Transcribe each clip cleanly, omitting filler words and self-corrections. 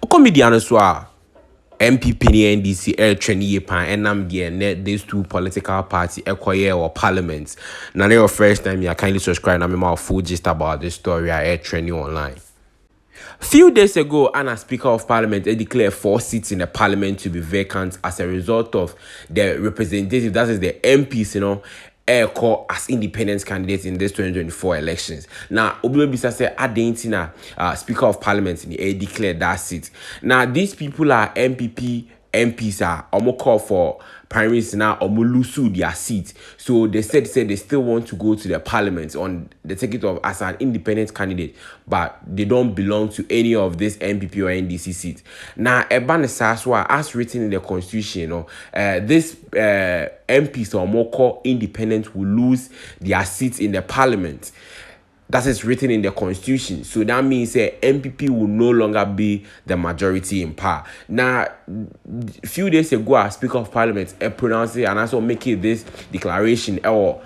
comedian as well. NPP and NDC training pan and these two political parties acquire or parliaments. Now your first time you kindly subscribe and I'm full gist about this story I training online. Few days ago, Anna Speaker of Parliament declared 4 seats in the Parliament to be vacant as a result of the representative, that is the MPs, call as independent candidates in this 2024 elections. Now, Obi-Bisa said, Adentina, Speaker of Parliament, declared that seat. Now, these people are MPs are call for primaries now lose their seat. So they said they still want to go to the parliament on the ticket of as an independent candidate, but they don't belong to any of this NPP or NDC seats. Now, as written in the constitution, this MPs or more called independent will lose their seats in the parliament. That is written in the constitution. So that means MPP will no longer be the majority in power. Now, a few days ago, our Speaker of Parliament pronounced it and also making this declaration or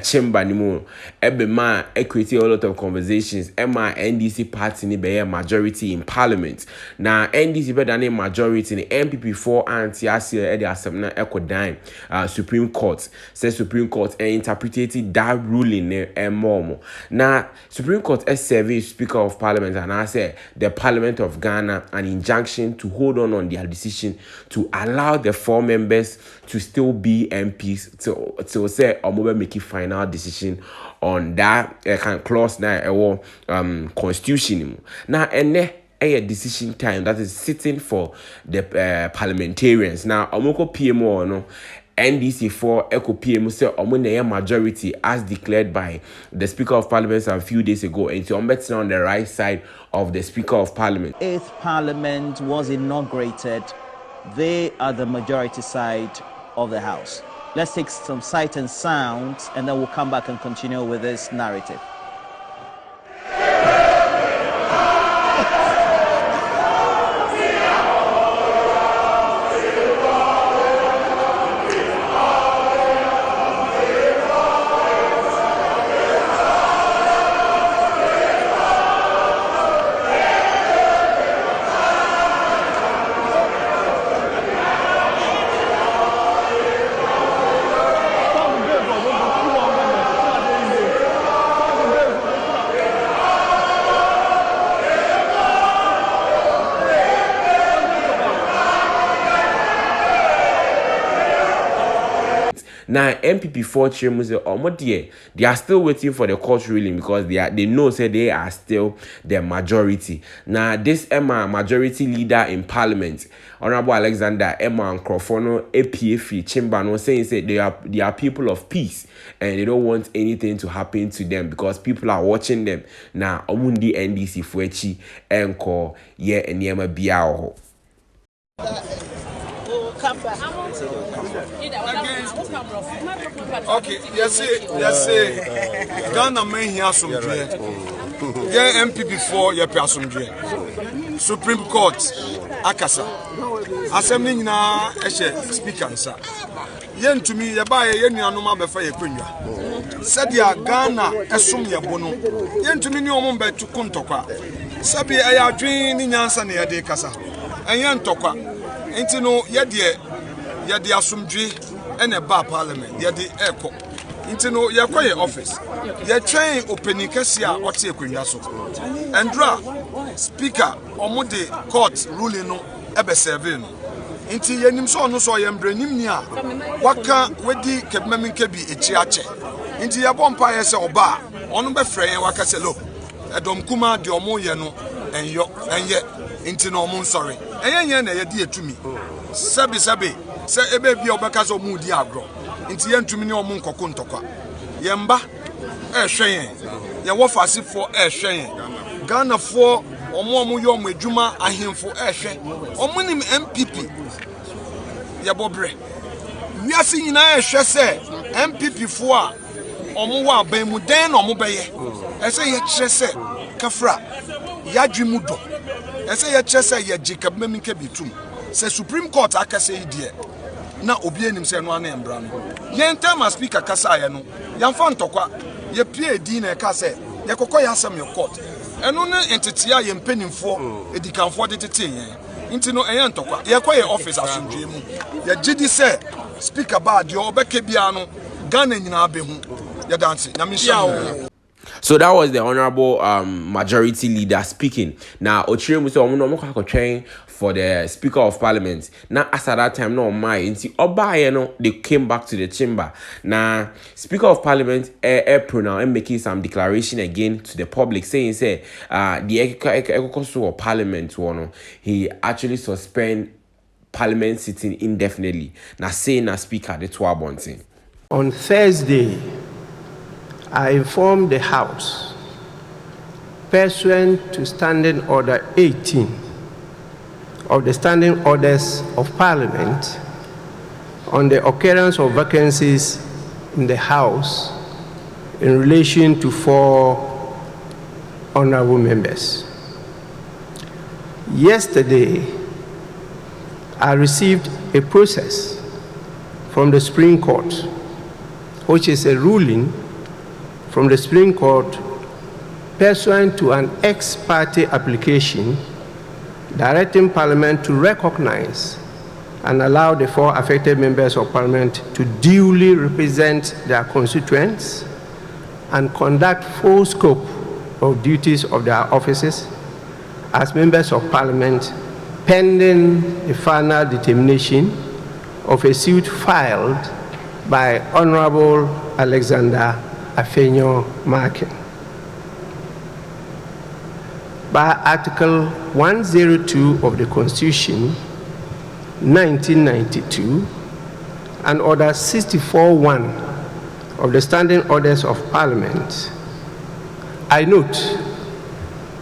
chamber anymore. Man, created a lot of conversations. Emma NDC party ni be a majority in Parliament. Now, NDC better than a majority in MPP 4 anti-ASIA the assembly echo dime. Supreme Court says Supreme Court interpreted that ruling and more. Now, Supreme Court has served Speaker of Parliament and I said the Parliament of Ghana an injunction to hold on their decision to allow the 4 members to still be MPs to say or maybe make a final decision on that clause now constitution. Now and a decision time that is sitting for the parliamentarians. Now Omoko PMO no NDC for Echo PM say majority as declared by the Speaker of Parliament a few days ago, and so on the right side of the Speaker of Parliament. 8th Parliament was inaugurated. They are the majority side of the House. Let's take some sight and sounds, and then we'll come back and continue with this narrative. Now MPP 4 chairman say they are still waiting for the court ruling because they know they are still the majority. Now this Emma majority leader in Parliament, Honorable Alexander Emma Nkrofono APF chamber no saying they are people of peace and they don't want anything to happen to them because people are watching them. Now Omundi NDC Fuechi Enko ye enyema biao. Okay, yes, Ghana may hear some dread. Yeah, MPP 4, yeah, person dread. Supreme Court, Akasa. Assembly na speaker, sir. Yen to me, ya buy a yen anoma before you queen. Said ya Ghana, assume ya bono. Yen to me, no mumbai to Kuntoka. Sabi, I are dreaming Yansan near de Casa. And Yan Toka. Ain't you know, yet the assumdry and a bar parliament, yet the echo. Into no your office. Your train opening Cassia or take and draw speaker or mode court ruling no ebe serving. Into yenim so no so yam branim nia. Waka wedi kebmem kebi echiache. Into your bumpire se oba on be frey waka se lo. Edom kuma de omo ye no and yet into no moon sorry. And yen na ye di to me. Sabi say ebe bi obeka so mu di agro. Into yen to me no moon kokuntokwa. Yemba hwen ye wo fase for hwen Ghana for omo yo adwuma ahemfo hwen omonim MPP ye bobre wiase nyina hwe se MPP fo a omo wa ban mu den no omo beye ese ye kire se kafra yadwi do ese ye kire se ye Jacob Memike bitum se Supreme Court akase idie na obi enim se no ana embra no yen time speaker kasa ye no yamfa ntokwa ye PAD na ka se ye kokọ ya asem your court ɛno ne entity a yɛmpanimfoɔ edikanfoɔ de tete yɛn nti no ɛyɛ ntɔkwa yɛkɔ yɛ office asomdwe mu yɛgye di sɛ speaker ba deɛ ɔbɛka bia no Ghana nyinaa bɛhu yɛdanse na menhyia. So that was the honorable majority leader speaking. Now, Ochire Musa Omuno train for the Speaker of Parliament. Now, as at that time, no my they came back to the chamber. Now, Speaker of Parliament April now and making some declaration again to the public, saying say the Ekokoso of Parliament he actually suspend Parliament sitting indefinitely. Now saying a speaker the Twabonting. On Thursday, I informed the House, pursuant to Standing Order 18 of the Standing Orders of Parliament, on the occurrence of vacancies in the House in relation to 4 honorable members. Yesterday, I received a process from the Supreme Court, which is a ruling from the Supreme Court pursuant to an ex parte application directing Parliament to recognize and allow the 4 affected members of Parliament to duly represent their constituents and conduct full scope of duties of their offices as members of Parliament pending the final determination of a suit filed by Honorable Alexander Afenyo Markin. By Article 102 of the Constitution, 1992, and Order 64.1 of the Standing Orders of Parliament, I note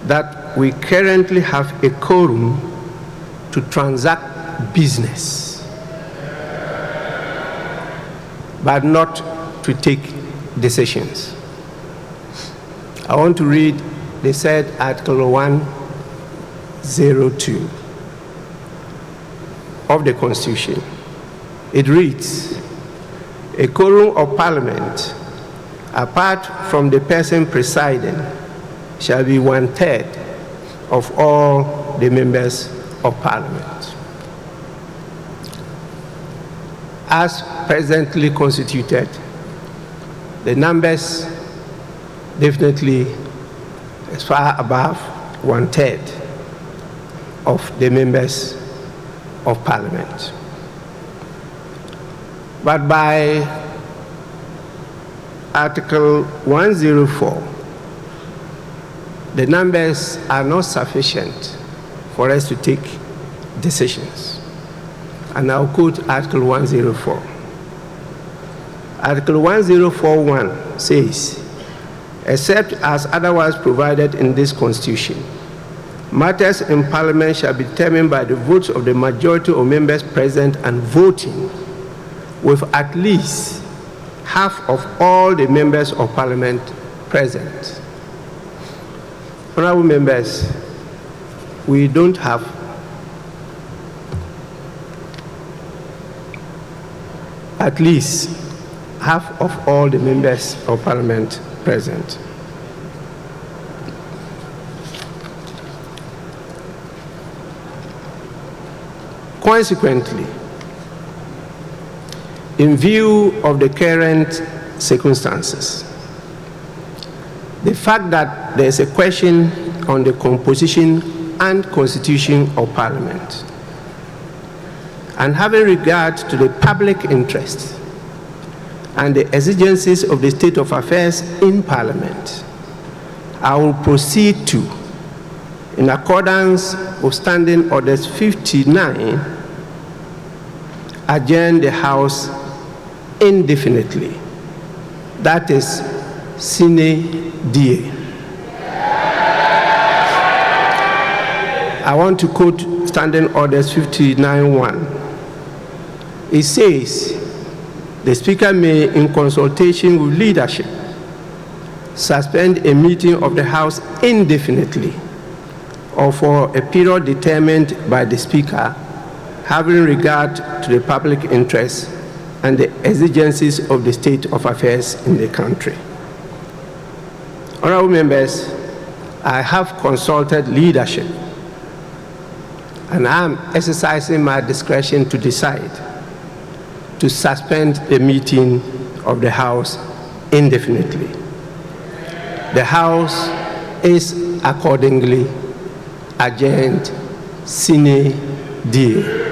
that we currently have a quorum to transact business, but not to take decisions. I want to read the said Article 102 of the Constitution. It reads, a quorum of Parliament, apart from the person presiding, shall be 1/3 of all the members of Parliament. As presently constituted, the numbers definitely is far above 1/3 of the members of Parliament. But by Article 104, the numbers are not sufficient for us to take decisions. And I'll quote Article 104. Article 104.1 says, except as otherwise provided in this Constitution, matters in Parliament shall be determined by the votes of the majority of members present and voting, with at least half of all the members of Parliament present. Honorable members, we don't have at least half of all the members of Parliament present. Consequently, in view of the current circumstances, the fact that there is a question on the composition and constitution of Parliament, and having regard to the public interest and the exigencies of the state of affairs in Parliament, I will proceed to, in accordance with Standing Orders 59, adjourn the House indefinitely. That is sine die. I want to quote Standing Orders 59.1. It says, the Speaker may, in consultation with leadership, suspend a meeting of the House indefinitely or for a period determined by the Speaker, having regard to the public interest and the exigencies of the state of affairs in the country. Honorable members, I have consulted leadership, and I am exercising my discretion to decide to suspend the meeting of the House indefinitely. The House is accordingly adjourned sine die.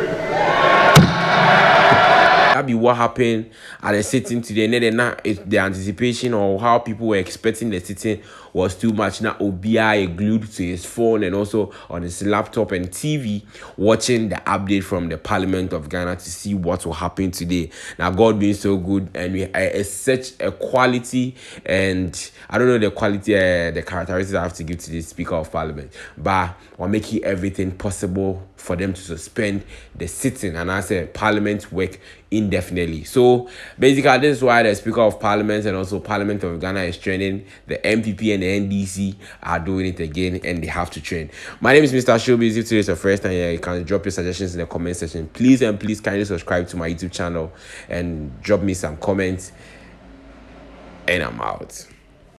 That be what happened at the sitting today. And then the anticipation or how people were expecting the sitting was too much. Now OBI glued to his phone and also on his laptop and TV watching the update from the Parliament of Ghana to see what will happen today. Now God being so good, and it's such a quality, and I don't know the quality, the characteristics I have to give to the Speaker of Parliament, but we're making everything possible for them to suspend the sitting and I said Parliament work indefinitely. So basically, this is why the Speaker of Parliament and also Parliament of Ghana is training. The NPP and the NDC are doing it again, and they have to train. My name is Mr. Showbiz. If today is your first time here, you can drop your suggestions in the comment section. Please and please kindly subscribe to my YouTube channel and drop me some comments. And I'm out.